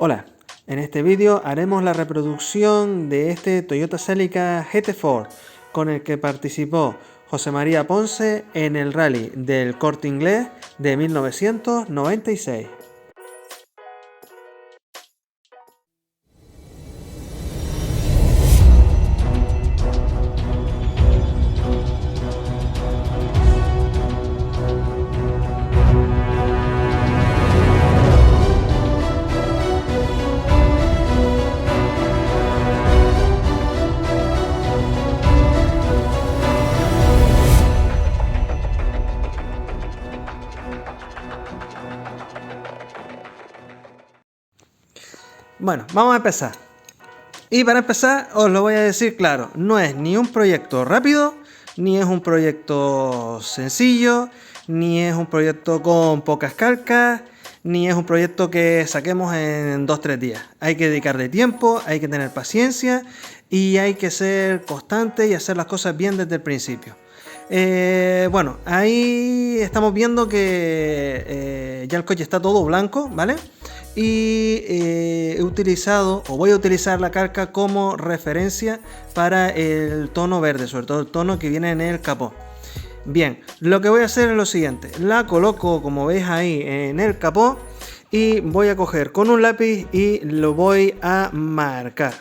Hola, en este vídeo haremos la reproducción de este Toyota Celica GT4 con el que participó José María Ponce en el rally del Corte Inglés de 1996. Bueno, vamos a empezar. Y para empezar, os lo voy a decir claro, no es ni un proyecto rápido, ni es un proyecto sencillo, ni es un proyecto con pocas calcas, ni es un proyecto que saquemos en 2-3 días. Hay que dedicarle tiempo, hay que tener paciencia y hay que ser constante y hacer las cosas bien desde el principio. Bueno, ahí estamos viendo que ya el coche está todo blanco, ¿vale? Y he utilizado o voy a utilizar la calca como referencia para el tono verde, sobre todo el tono que viene en el capó. Bien, lo que voy a hacer es lo siguiente: la coloco, como veis ahí, en el capó y voy a coger con un lápiz y lo voy a marcar.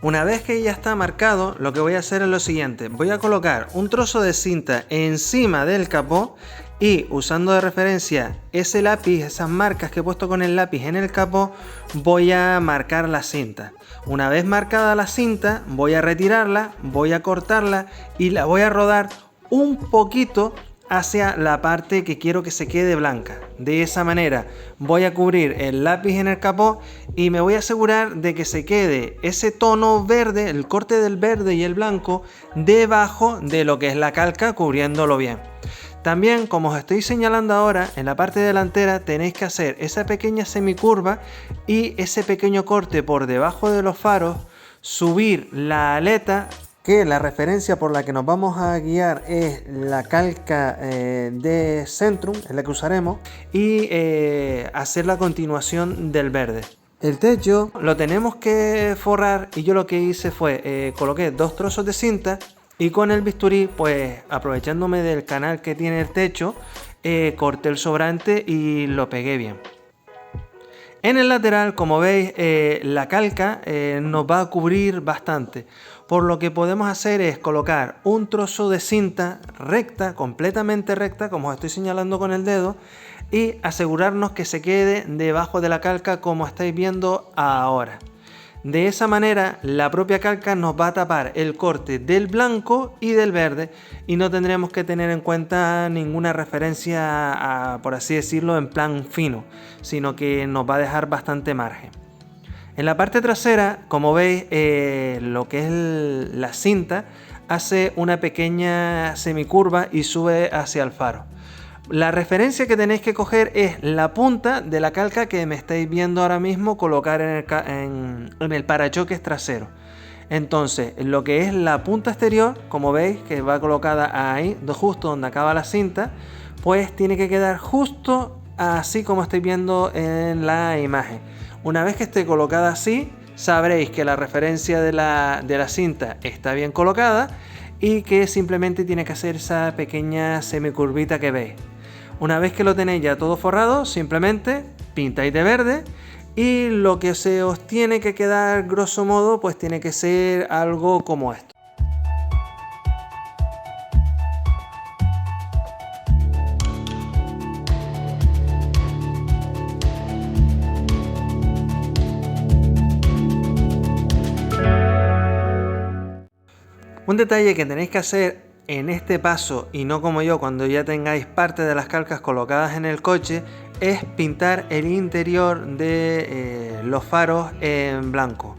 Una vez que ya está marcado, lo que voy a hacer es lo siguiente: voy a colocar un trozo de cinta encima del capó y, usando de referencia ese lápiz, esas marcas que he puesto con el lápiz en el capó, voy a marcar la cinta. Una vez marcada la cinta, voy a retirarla, voy a cortarla y la voy a rodar un poquito hacia la parte que quiero que se quede blanca. De esa manera voy a cubrir el lápiz en el capó y me voy a asegurar de que se quede ese tono verde, el corte del verde y el blanco, debajo de lo que es la calca, cubriéndolo bien. También, como os estoy señalando ahora, en la parte delantera tenéis que hacer esa pequeña semicurva y ese pequeño corte por debajo de los faros, subir la aleta, que la referencia por la que nos vamos a guiar es la calca de Centrum, es la que usaremos, y hacer la continuación del verde. El techo lo tenemos que forrar y yo lo que hice fue coloqué 2 trozos de cinta y con el bisturí, pues aprovechándome del canal que tiene el techo, corté el sobrante y lo pegué bien. En el lateral, como veis, la calca nos va a cubrir bastante, por lo que podemos hacer es colocar un trozo de cinta recta, completamente recta, como os estoy señalando con el dedo, y asegurarnos que se quede debajo de la calca, como estáis viendo ahora. De esa manera, la propia calca nos va a tapar el corte del blanco y del verde y no tendremos que tener en cuenta ninguna referencia a, por así decirlo, en plan fino, sino que nos va a dejar bastante margen. En la parte trasera, como veis, lo que es la cinta hace una pequeña semicurva y sube hacia el faro. La referencia que tenéis que coger es la punta de la calca que me estáis viendo ahora mismo colocar en el parachoques trasero. Entonces, lo que es la punta exterior, como veis que va colocada ahí, justo donde acaba la cinta, pues tiene que quedar justo así como estáis viendo en la imagen. Una vez que esté colocada así, sabréis que la referencia de la cinta está bien colocada y que simplemente tiene que hacer esa pequeña semicurvita que veis. Una vez que lo tenéis ya todo forrado, simplemente pintáis de verde y lo que se os tiene que quedar, grosso modo, pues tiene que ser algo como esto. Un detalle que tenéis que hacer en este paso, y no como yo cuando ya tengáis parte de las calcas colocadas en el coche, es pintar el interior de los faros en blanco.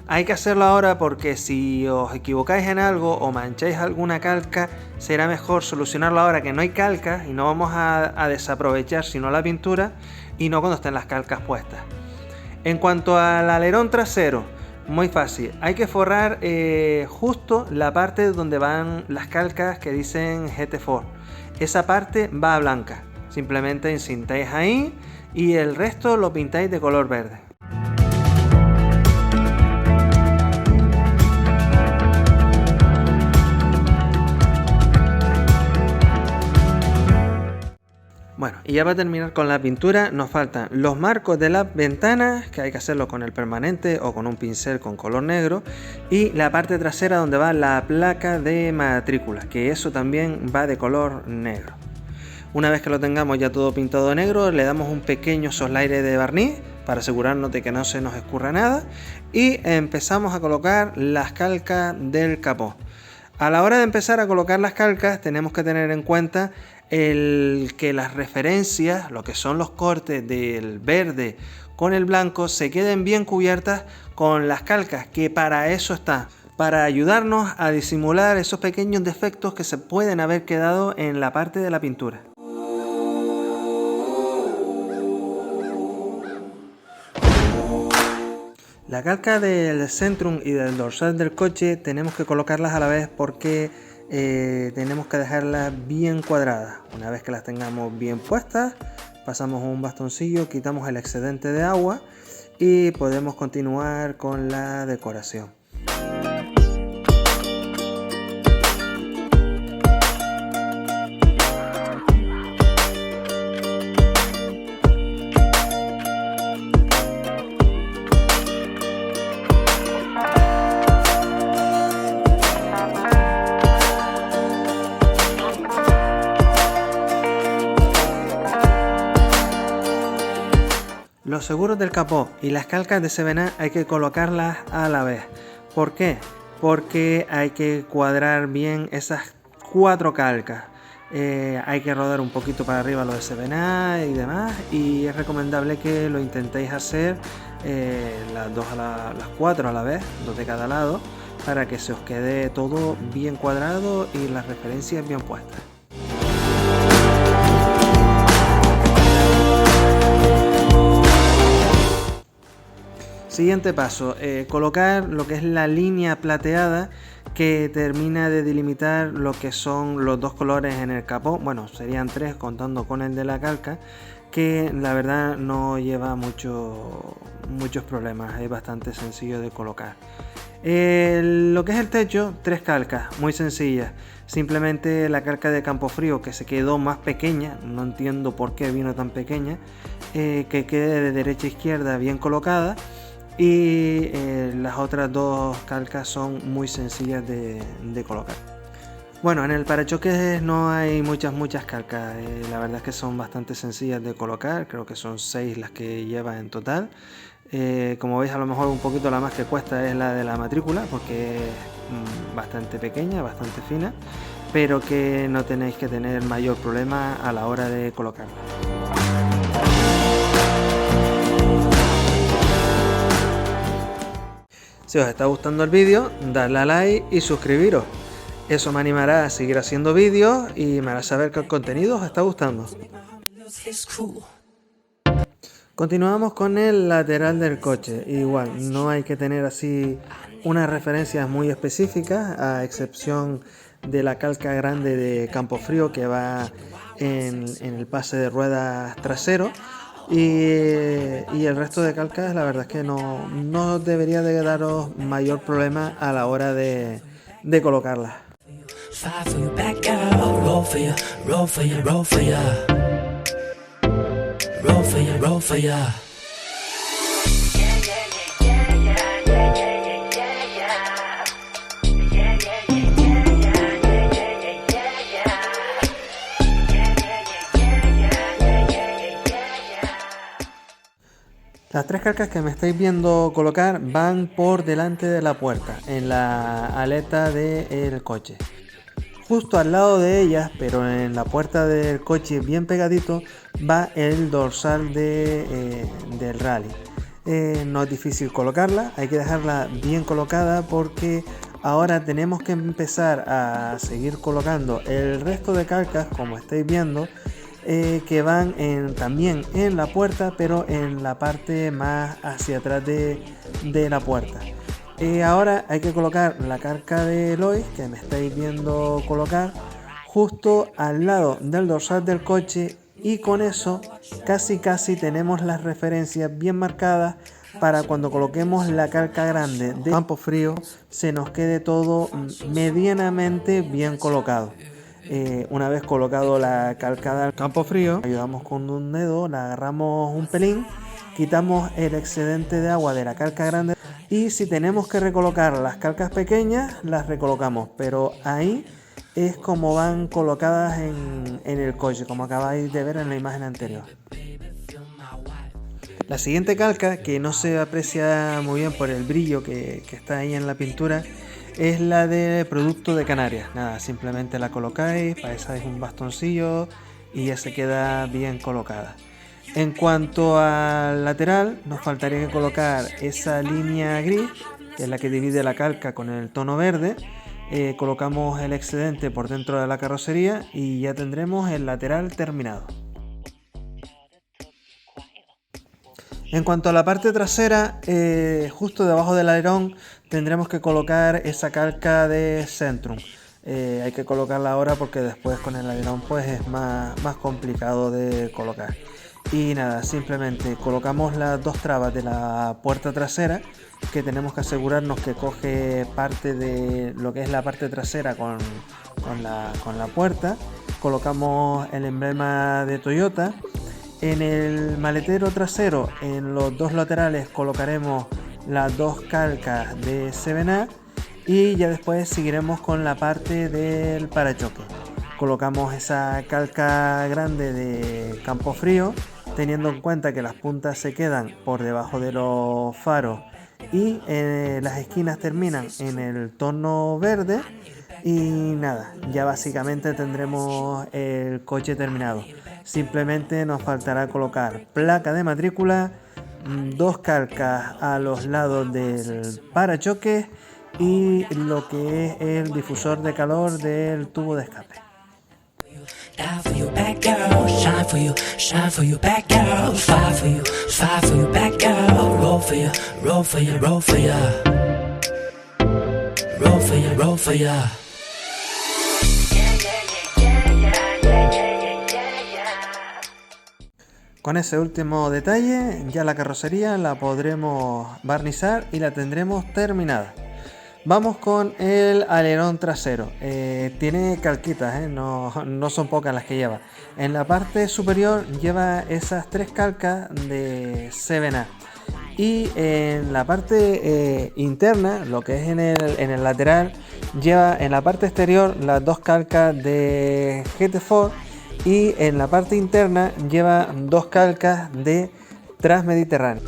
Hay que hacerlo ahora porque si os equivocáis en algo o mancháis alguna calca, será mejor solucionarlo ahora que no hay calcas y no vamos a desaprovechar sino la pintura y no cuando estén las calcas puestas. En cuanto al alerón trasero, muy fácil, hay que forrar justo la parte donde van las calcas que dicen GT4. Esa parte va blanca, simplemente encintáis ahí y el resto lo pintáis de color verde. Bueno, y ya para terminar con la pintura nos faltan los marcos de las ventanas, que hay que hacerlo con el permanente o con un pincel con color negro, y la parte trasera donde va la placa de matrícula, que eso también va de color negro. Una vez que lo tengamos ya todo pintado de negro, le damos un pequeño soslaire de barniz para asegurarnos de que no se nos escurra nada y empezamos a colocar las calcas del capó. A la hora de empezar a colocar las calcas tenemos que tener en cuenta que las referencias, lo que son los cortes del verde con el blanco, se queden bien cubiertas con las calcas, que para eso está, para ayudarnos a disimular esos pequeños defectos que se pueden haber quedado en la parte de la pintura. La calca del Centrum y del dorsal del coche tenemos que colocarlas a la vez porque tenemos que dejarlas bien cuadradas. Una vez que las tengamos bien puestas, pasamos un bastoncillo, quitamos el excedente de agua y podemos continuar con la decoración. Los seguros del capó y las calcas de 7up hay que colocarlas a la vez. ¿Por qué? Porque hay que cuadrar bien esas 4 calcas. Hay que rodar un poquito para arriba lo de 7up y demás, y es recomendable que lo intentéis hacer las 4 a la vez, 2 de cada lado, para que se os quede todo bien cuadrado y las referencias bien puestas. Siguiente paso, colocar lo que es la línea plateada que termina de delimitar lo que son los 2 colores en el capó. Bueno, serían 3 contando con el de la calca, que la verdad no lleva muchos problemas, es bastante sencillo de colocar. Lo que es el techo, 3 calcas, muy sencillas. Simplemente la calca de Campofrío, que se quedó más pequeña, no entiendo por qué vino tan pequeña, que quede de derecha a izquierda bien colocada. Y las otras 2 calcas son muy sencillas de colocar. Bueno, en el parachoques no hay muchas calcas, la verdad es que son bastante sencillas de colocar, creo que son 6 las que lleva en total. Como veis, a lo mejor un poquito la más que cuesta es la de la matrícula, porque es bastante pequeña, bastante fina, pero que no tenéis que tener mayor problema a la hora de colocarla. Si os está gustando el vídeo, dadle a like y suscribiros. Eso me animará a seguir haciendo vídeos y me hará saber que el contenido os está gustando. Continuamos con el lateral del coche. Igual, no hay que tener así unas referencias muy específicas, a excepción de la calca grande de Campofrío que va en el pase de ruedas trasero. Y el resto de calcas, la verdad es que no debería de daros mayor problema a la hora de colocarlas. Las 3 calcas que me estáis viendo colocar van por delante de la puerta, en la aleta del coche. Justo al lado de ellas, pero en la puerta del coche bien pegadito, va el dorsal del rally. No es difícil colocarla, hay que dejarla bien colocada porque ahora tenemos que empezar a seguir colocando el resto de calcas, como estáis viendo, que van también en la puerta, pero en la parte más hacia atrás de la puerta. Ahora hay que colocar la calca de Lois, que me estáis viendo colocar, justo al lado del dorsal del coche, y con eso casi tenemos las referencias bien marcadas para cuando coloquemos la calca grande de Campofrío se nos quede todo medianamente bien colocado. Una vez colocado la calcada al campo frío, ayudamos con un dedo, la agarramos un pelín, quitamos el excedente de agua de la calca grande y si tenemos que recolocar las calcas pequeñas, las recolocamos, pero ahí es como van colocadas en el coche, como acabáis de ver en la imagen anterior. La siguiente calca, que no se aprecia muy bien por el brillo que está ahí en la pintura, es la de producto de Canarias. Nada, simplemente la colocáis, pasáis un bastoncillo y ya se queda bien colocada. En cuanto al lateral, nos faltaría que colocar esa línea gris, que es la que divide la calca con el tono verde. Colocamos el excedente por dentro de la carrocería y ya tendremos el lateral terminado. En cuanto a la parte trasera, justo debajo del alerón tendremos que colocar esa calca de Centrum. Hay que colocarla ahora porque después con el alerón pues es más complicado de colocar. Y nada, simplemente colocamos las dos trabas de la puerta trasera, que tenemos que asegurarnos que coge parte de lo que es la parte trasera con la puerta. Colocamos el emblema de Toyota. En el maletero trasero, en los dos laterales, colocaremos las dos calcas de 7A y ya después seguiremos con la parte del parachoque. Colocamos esa calca grande de campo frío, teniendo en cuenta que las puntas se quedan por debajo de los faros y las esquinas terminan en el tono verde. Y nada, ya básicamente tendremos el coche terminado. Simplemente nos faltará colocar placa de matrícula, dos calcas a los lados del parachoques y lo que es el difusor de calor del tubo de escape. Con ese último detalle ya la carrocería la podremos barnizar y la tendremos terminada. Vamos con el alerón trasero. Tiene calquitas, no son pocas las que lleva. En la parte superior lleva esas tres calcas de 7A. Y en la parte interna, lo que es en el lateral, lleva en la parte exterior las dos calcas de GT4 y en la parte interna lleva dos calcas de Transmediterráneo.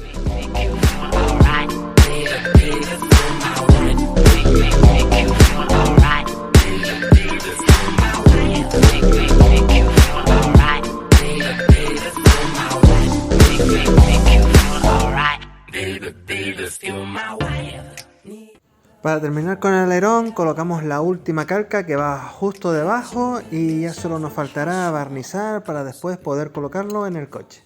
Para terminar con el alerón colocamos la última calca que va justo debajo y ya solo nos faltará barnizar para después poder colocarlo en el coche.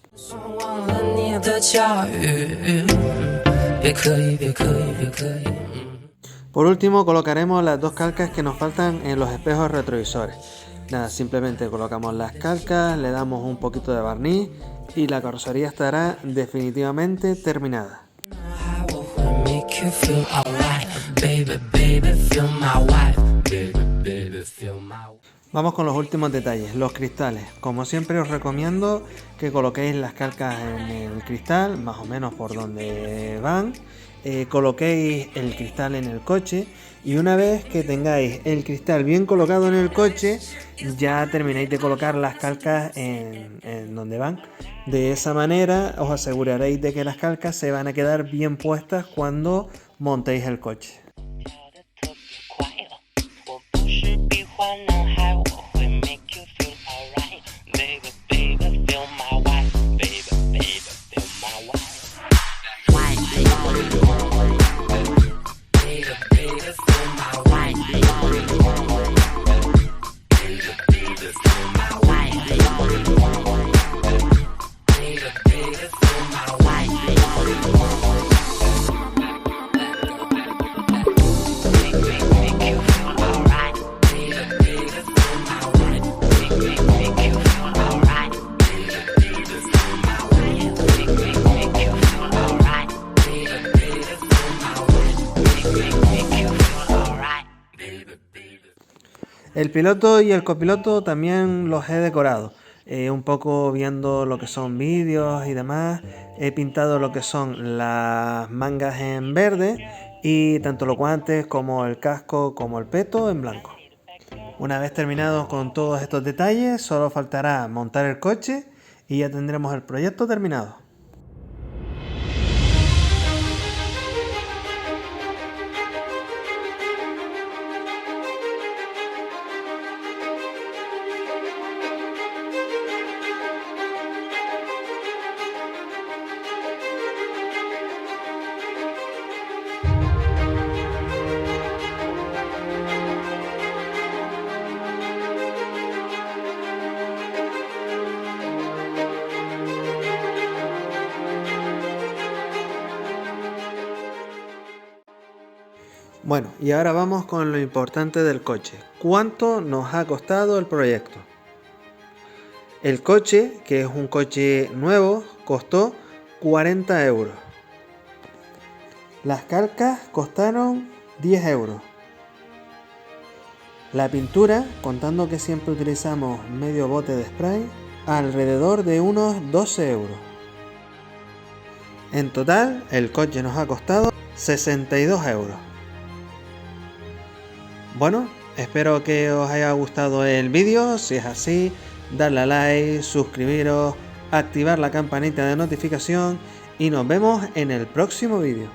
Por último colocaremos las dos calcas que nos faltan en los espejos retrovisores. Nada, simplemente colocamos las calcas, le damos un poquito de barniz y la carrocería estará definitivamente terminada. Vamos con los últimos detalles, los cristales. Como siempre os recomiendo que coloquéis las calcas en el cristal, más o menos por donde van. Coloquéis el cristal en el coche y una vez que tengáis el cristal bien colocado en el coche, ya termináis de colocar las calcas en donde van. De esa manera os aseguraréis de que las calcas se van a quedar bien puestas cuando montéis el coche. El piloto y el copiloto también los he decorado. Un poco viendo lo que son vídeos y demás. He pintado lo que son las mangas en verde y tanto los guantes como el casco como el peto en blanco. Una vez terminados con todos estos detalles, solo faltará montar el coche y ya tendremos el proyecto terminado. Bueno, y ahora vamos con lo importante del coche. ¿Cuánto nos ha costado el proyecto? El coche, que es un coche nuevo, costó 40 euros. Las calcas costaron 10 euros. La pintura, contando que siempre utilizamos medio bote de spray, alrededor de unos 12 euros. En total, el coche nos ha costado 62 euros. Bueno, espero que os haya gustado el vídeo. Si es así, darle a like, suscribiros, activar la campanita de notificación y nos vemos en el próximo vídeo.